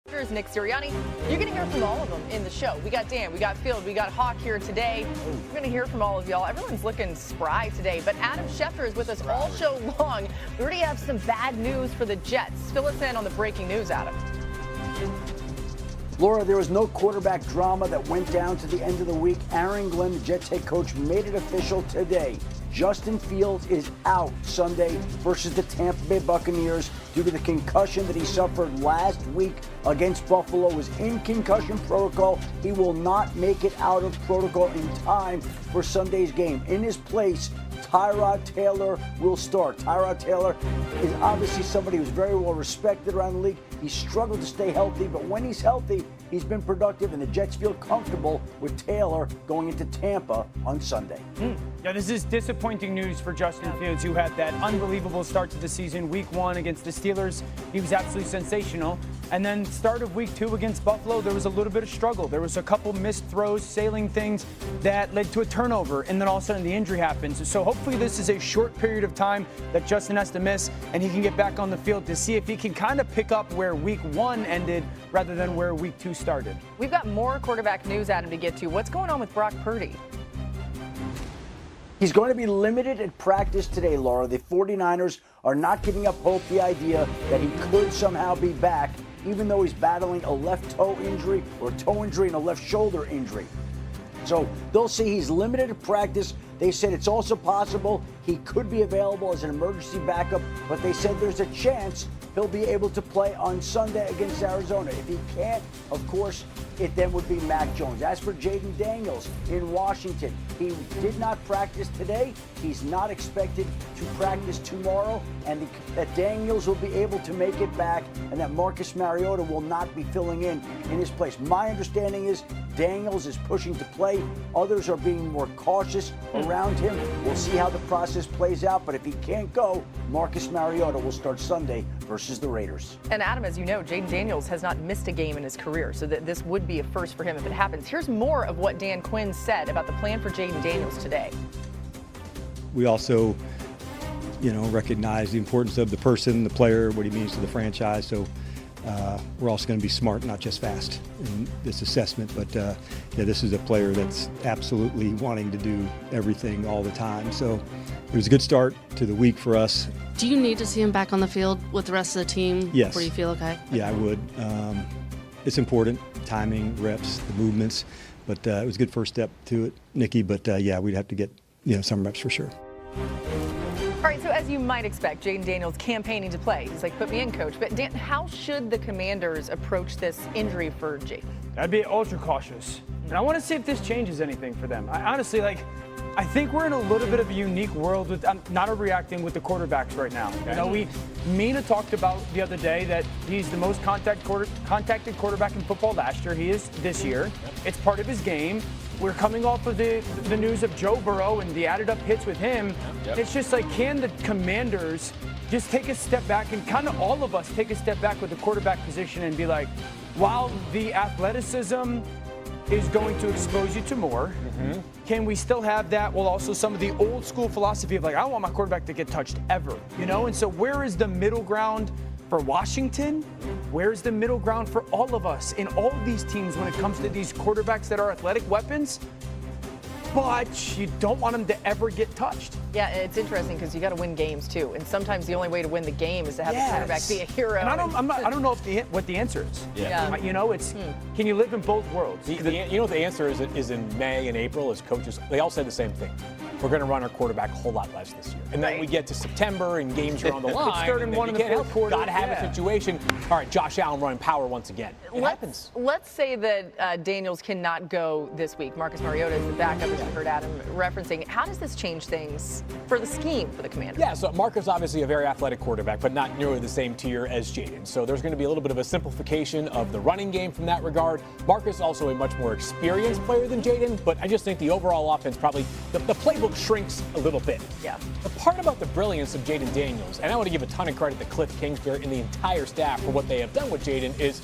Here's Nick Sirianni. You're going to hear from all of them in the show. We got Dan, we got Field, we got Hawk here today. We're going to hear from all of y'all. Everyone's looking spry today, but Adam Schefter is with us all show long. We already have some bad news for the Jets. Fill us in on the breaking news, Adam. Laura, there was no quarterback drama that went down to the end of the week. Aaron Glenn, the Jets head coach, made it official today. Justin Fields is out Sunday versus the Tampa Bay Buccaneers due to the concussion that he suffered last week against Buffalo. Was in concussion protocol. He will not make it out of protocol in time for Sunday's game. In his place, Tyrod Taylor will start. Tyrod Taylor is obviously somebody who's very well respected around the league. He's struggled to stay healthy, but when he's healthy, he's been productive, and the Jets feel comfortable with Taylor going into Tampa on Sunday. Yeah, this is disappointing news for Justin Fields, who had that unbelievable start to the season. Week 1 against the Steelers, he was absolutely sensational. And then start of week 2 against Buffalo, there was a little bit of struggle. There was a couple missed throws, sailing things that led to a turnover, and then all of a sudden the injury happens. So hopefully this is a short period of time that Justin has to miss, and he can get back on the field to see if he can kind of pick up where week 1 ended rather than where week 2 started. We've got more quarterback news, Adam, to get to. What's going on with Brock Purdy? He's going to be limited at practice today, Laura. The 49ers are not giving up hope the idea that he could somehow be back, even though he's battling a left toe injury or toe injury and a left shoulder injury. So they'll see he's limited at practice. They said it's also possible he could be available as an emergency backup, but they said there's a chance he'll be able to play on Sunday against Arizona. If he can't, of course, it then would be Mac Jones. As for Jaden Daniels in Washington, he did not practice today. He's not expected to practice tomorrow, and that Daniels will be able to make it back, and that Marcus Mariota will not be filling in his place. My understanding is Daniels is pushing to play. Others are being more cautious around him. We'll see how the process plays out, but if he can't go, Marcus Mariota will start Sunday versus the Raiders. And Adam, as you know, Jaden Daniels has not missed a game in his career, so that this would be a first for him if it happens. Here's more of what Dan Quinn said about the plan for Jaden Daniels today. We also, recognize the importance of the person, the player, what he means to the franchise. So we're also going to be smart, not just fast in this assessment. But this is a player that's absolutely wanting to do everything all the time. So it was a good start to the week for us. Do you need to see him back on the field with the rest of the team? Yes. Before you feel okay? Yeah, I would. It's important, timing, reps, the movements. But it was a good first step to it, Nikki. But we'd have to get some reps for sure. All right, so as you might expect, Jaden Daniels campaigning to play. He's like, put me in, coach. But Dan, how should the Commanders approach this injury for Jaden? I'd be ultra cautious. And I want to see if this changes anything for them. I honestly, I think we're in a little bit of a unique world with not overreacting with the quarterbacks right now. Okay. Mina talked about the other day that he's the most contacted quarterback in football last year. He is this year. It's part of his game. We're coming off of the news of Joe Burrow and the added up hits with him. Yep. It's just like, can the Commanders just take a step back, and kind of all of us take a step back with the quarterback position and be like, while the athleticism is going to expose you to more, can we still have that while also some of the old school philosophy of I don't want my quarterback to get touched ever, And so where is the middle ground for Washington? Where's the middle ground for all of us in all of these teams when it comes to these quarterbacks that are athletic weapons, but you don't want them to ever get touched? Yeah, it's interesting because you got to win games too, and sometimes the only way to win the game is to have the quarterback be a hero. And I don't know what the answer is. Yeah. It's can you live in both worlds? What the answer is in May and April as coaches, they all said the same thing. We're going to run our quarterback a whole lot less this year. And then we get to September and games are on the line. It's third and one in the fourth quarter. Got to have a situation. All right, Josh Allen running power once again. It happens. Let's say that Daniels cannot go this week. Marcus Mariota is the backup, as you heard Adam referencing. How does this change things for the scheme for the Commanders? Yeah, so Marcus obviously a very athletic quarterback, but not nearly the same tier as Jaden. So there's going to be a little bit of a simplification of the running game from that regard. Marcus also a much more experienced player than Jaden, but I just think the overall offense probably, the playbook shrinks a little bit. Yeah. The part about the brilliance of Jaden Daniels, and I want to give a ton of credit to Cliff Kingsbury and the entire staff for what they have done with Jaden, is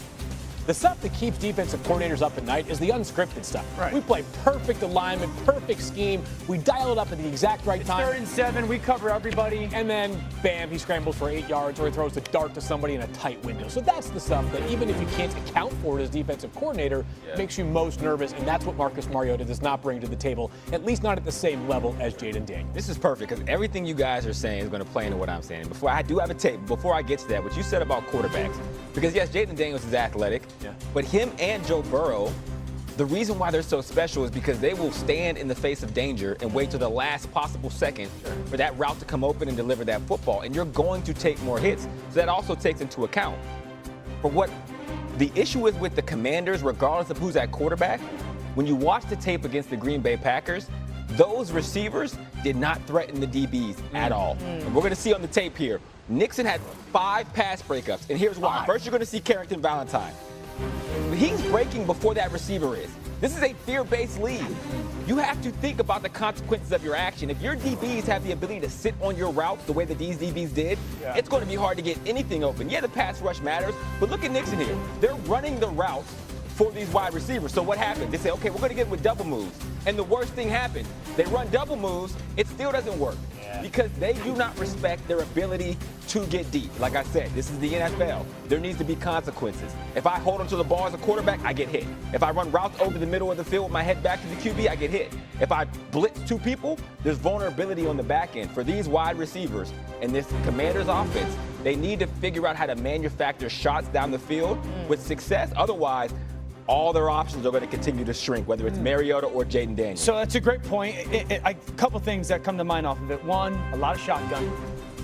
The stuff that keeps defensive coordinators up at night is the unscripted stuff. Right. We play perfect alignment, perfect scheme. We dial it up at the exact right time. 3rd and 7, we cover everybody. And then, bam, he scrambles for 8 yards or he throws the dart to somebody in a tight window. So that's the stuff that even if you can't account for it as defensive coordinator, makes you most nervous. And that's what Marcus Mariota does not bring to the table, at least not at the same level as Jaden Daniels. This is perfect because everything you guys are saying is going to play into what I'm saying. Before I do have a tape, before I get to that, what you said about quarterbacks, because yes, Jaden Daniels is athletic, but him and Joe Burrow, the reason why they're so special is because they will stand in the face of danger and wait till the last possible second for that route to come open and deliver that football. And you're going to take more hits. So that also takes into account. For what the issue is with the Commanders, regardless of who's at quarterback, when you watch the tape against the Green Bay Packers, those receivers did not threaten the DBs at all. And we're going to see on the tape here, Nixon had 5 pass breakups. And here's why. First, you're going to see Carrington Valentine. He's breaking before that receiver is. This is a fear-based league. You have to think about the consequences of your action. If your DBs have the ability to sit on your routes the way that these DBs did, it's going to be hard to get anything open. Yeah, the pass rush matters, but look at Nixon here. They're running the routes for these wide receivers. So what happens? They say, okay, we're going to get with double moves. And the worst thing happens. They run double moves. It still doesn't work because they do not respect their ability to get deep. Like I said, this is the NFL. There needs to be consequences. If I hold onto the ball as a quarterback, I get hit. If I run routes over the middle of the field with my head back to the QB, I get hit. If I blitz 2 people, there's vulnerability on the back end. For these wide receivers and this Commanders offense, they need to figure out how to manufacture shots down the field with success. Otherwise, all their options are going to continue to shrink, whether it's Mariota or Jaden Daniels. So that's a great point. A couple things that come to mind off of it. One, a lot of shotgun.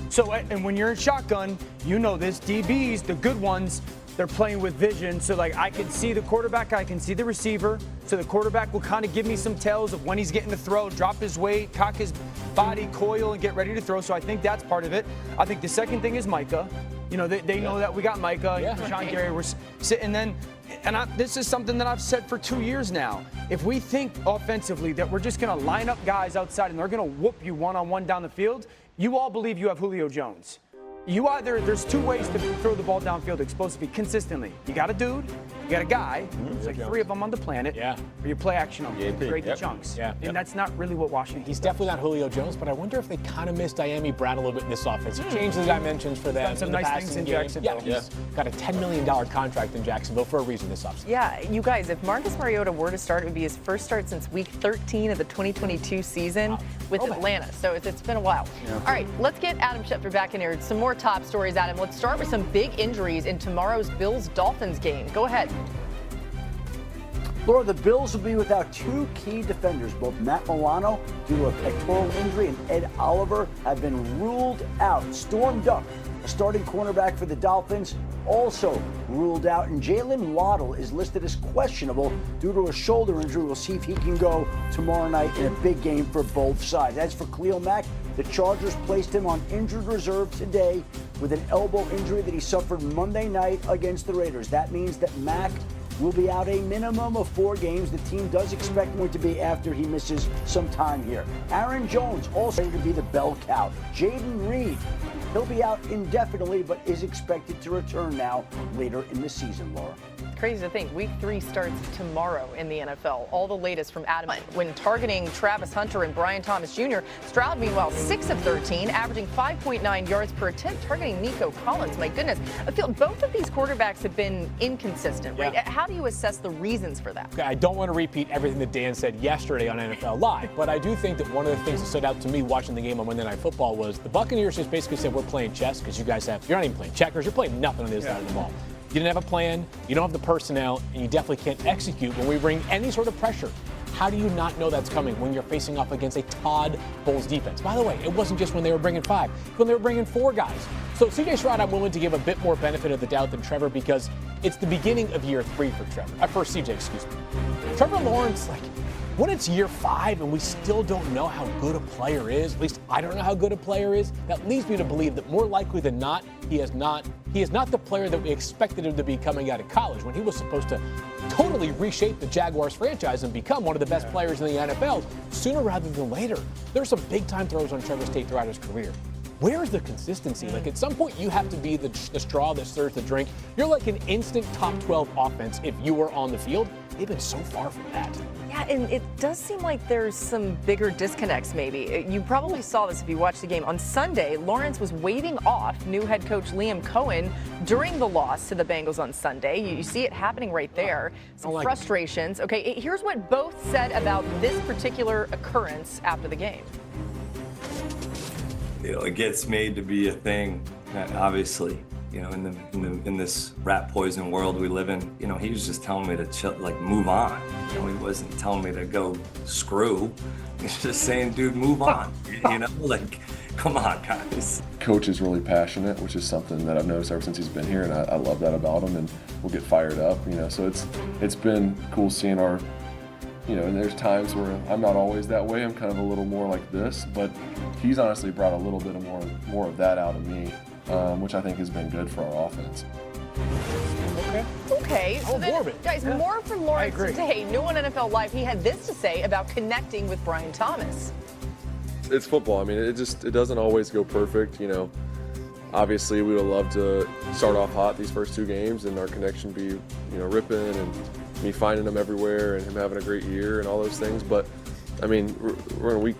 So, and when you're in shotgun, you know this. DBs, the good ones, they're playing with vision. So, like, I can see the quarterback, I can see the receiver. So the quarterback will kind of give me some tells of when he's getting to throw, drop his weight, cock his body, coil, and get ready to throw. So I think that's part of it. I think the second thing is Micah. You know, they know that we got Micah, Sean Gary, we're sitting then. And this is something that I've said for 2 years now. If we think offensively that we're just going to line up guys outside and they're going to whoop you one-on-one down the field, you all believe you have Julio Jones. There's 2 ways to throw the ball downfield explosively consistently. You got a dude, you got a guy, there's like 3 of them on the planet, or you play action on them, create the chunks. And that's not really what Washington He's does. definitely not Julio Jones, but I wonder if they kind of missed Diami Brown a little bit in this offense. He changed the dimensions for them. Done some nice things in Jacksonville. He's got a $10 million contract in Jacksonville for a reason this offseason. Yeah, you guys, if Marcus Mariota were to start, it would be his first start since week 13 of the 2022 season with Atlanta. So it's been a while. All right, let's get Adam Schefter back in here. Some more top stories, Adam. Let's start with some big injuries in tomorrow's Bills-Dolphins game. Go ahead. Laura, the Bills will be without 2 key defenders. Both Matt Milano, due to a pectoral injury, and Ed Oliver have been ruled out. Storm Duck, a starting cornerback for the Dolphins, also ruled out. And Jalen Waddle is listed as questionable due to a shoulder injury. We'll see if he can go tomorrow night in a big game for both sides. As for Khalil Mack, the Chargers placed him on injured reserve today with an elbow injury that he suffered Monday night against the Raiders. That means that Mack will be out a minimum of 4 games. The team does expect him to be after he misses some time here. Aaron Jones also ready to be the bell cow. Jaden Reed, he'll be out indefinitely, but is expected to return now later in the season, Laura. Crazy to think, week 3 starts tomorrow in the NFL. All the latest from Adam. When targeting Travis Hunter and Brian Thomas Jr., Stroud, meanwhile, 6 of 13, averaging 5.9 yards per attempt, targeting Nico Collins. My goodness. I feel both of these quarterbacks have been inconsistent, right? How do you assess the reasons for that? I don't want to repeat everything that Dan said yesterday on NFL Live, but I do think that one of the things that stood out to me watching the game on Monday Night Football was the Buccaneers just basically said, we're playing chess because you're not even playing checkers. You're playing nothing on this side of the ball. You didn't have a plan, you don't have the personnel, and you definitely can't execute when we bring any sort of pressure. How do you not know that's coming when you're facing off against a Todd Bowles defense? By the way, it wasn't just when they were bringing 5, when they were bringing 4 guys. So C.J. Stroud, I'm willing to give a bit more benefit of the doubt than Trevor because it's the beginning of year 3 for Trevor. For C.J., excuse me. Trevor Lawrence, when it's year 5 and we still don't know how good a player is, at least I don't know how good a player is, that leads me to believe that more likely than not, he is not the player that we expected him to be coming out of college when he was supposed to totally reshape the Jaguars franchise and become one of the best players in the NFL sooner rather than later. There's some big-time throws on Trevor's tape throughout his career. where's the consistency? Like, at some point, you have to be the straw that stirs the drink. You're like an instant top 12 offense if you were on the field. They've been so far from that. Yeah, and it does seem like there's some bigger disconnects maybe. You probably saw this if you watched the game. On Sunday, Lawrence was waving off new head coach Liam Cohen during the loss to the Bengals on Sunday. You see it happening right there. Some frustrations. Okay, here's what both said about this particular occurrence after the game. You know, it gets made to be a thing, obviously. You know, in this rat poison world we live in, you know, he was just telling me to chill, like, move on. You know, he wasn't telling me to go screw. He's just saying, dude, move on. You know, like, come on, guys. Coach is really passionate, which is something that I've noticed ever since he's been here, and I love that about him, and we'll get fired up, you know. So it's been cool seeing our, you know, and there's times where I'm not always that way. I'm kind of a little more like this, but he's honestly brought a little bit of more of that out of me. Which I think has been good for our offense. Okay, so then, guys, more from Lawrence today. New on NFL Live, he had this to say about connecting with Brian Thomas. It's football. I mean, it doesn't always go perfect, you know. Obviously, we would love to start off hot these first 2 games and our connection be, you know, ripping and me finding him everywhere and him having a great year and all those things. But, I mean, we're in week